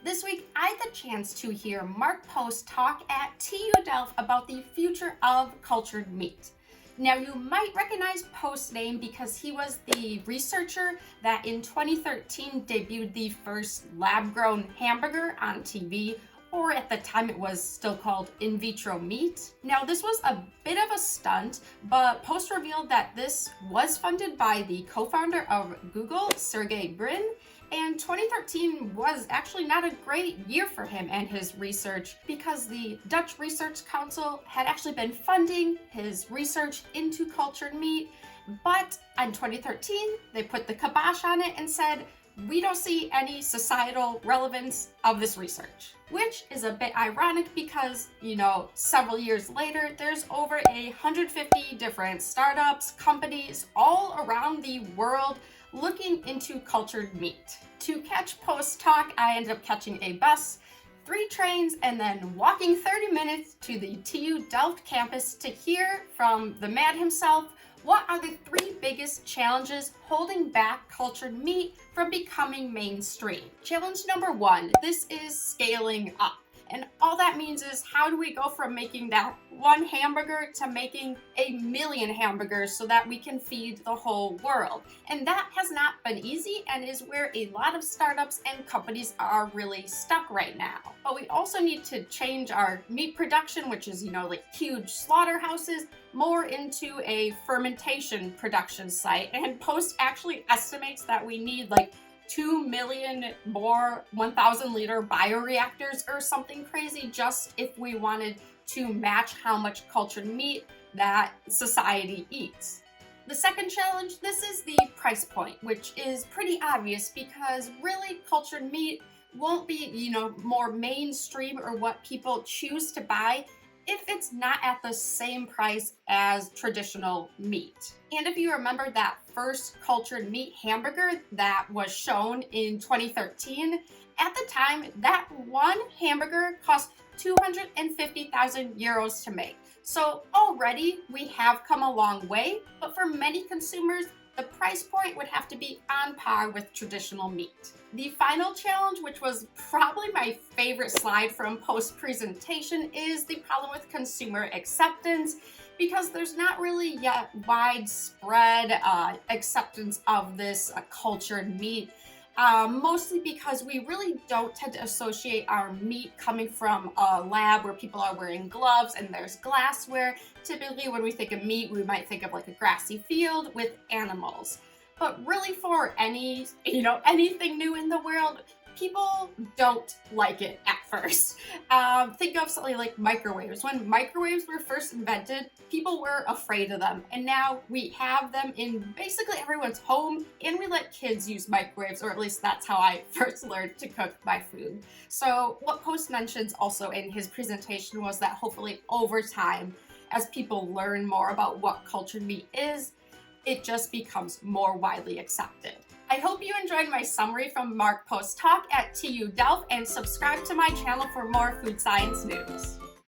This week, I had the chance to hear Mark Post talk at TU Delft about the future of cultured meat. Now, you might recognize Post's name because he was the researcher that in 2013 debuted the first lab-grown hamburger on TV, or at the time it was still called in vitro meat. Now, this was a bit of a stunt, but Post revealed that this was funded by the co-founder of Google, Sergey Brin, and 2013 was actually not a great year for him and his research because the Dutch Research Council had actually been funding his research into cultured meat, but in 2013, they put the kibosh on it and said, we don't see any societal relevance of this research, which is a bit ironic because, several years later, there's over 150 different startups, companies all around the world looking into cultured meat. To catch Post talk, I ended up catching a bus, 3 trains, and then walking 30 minutes to the TU Delft campus to hear from the man himself what are the 3 biggest challenges holding back cultured meat from becoming mainstream. Challenge number 1, this is scaling up. And all that means is how do we go from making that 1 hamburger to making 1 million hamburgers so that we can feed the whole world? And that has not been easy and is where a lot of startups and companies are really stuck right now. But we also need to change our meat production, which is, like huge slaughterhouses, more into a fermentation production site. And Post actually estimates that we need 2 million more 1,000 liter bioreactors or something crazy just if we wanted to match how much cultured meat that society eats. The second challenge, this is the price point, which is pretty obvious because really cultured meat won't be, more mainstream or what people choose to buy if it's not at the same price as traditional meat. And if you remember that first cultured meat hamburger that was shown in 2013, at the time, that 1 hamburger cost 250,000 euros to make. So already we have come a long way, but for many consumers, the price point would have to be on par with traditional meat. The final challenge, which was probably my favorite slide from Post presentation, is the problem with consumer acceptance because there's not really yet widespread acceptance of this cultured meat. Mostly because we really don't tend to associate our meat coming from a lab where people are wearing gloves and there's glassware. Typically, when we think of meat, we might think of a grassy field with animals. But really for anything new in the world, people don't like it at first. Think of something like microwaves. When microwaves were first invented, people were afraid of them. And now we have them in basically everyone's home, and we let kids use microwaves, or at least that's how I first learned to cook my food. So what Post mentions also in his presentation was that hopefully over time, as people learn more about what cultured meat is, it just becomes more widely accepted. I hope you enjoyed my summary from Mark Post's talk at TU Delft and subscribe to my channel for more food science news.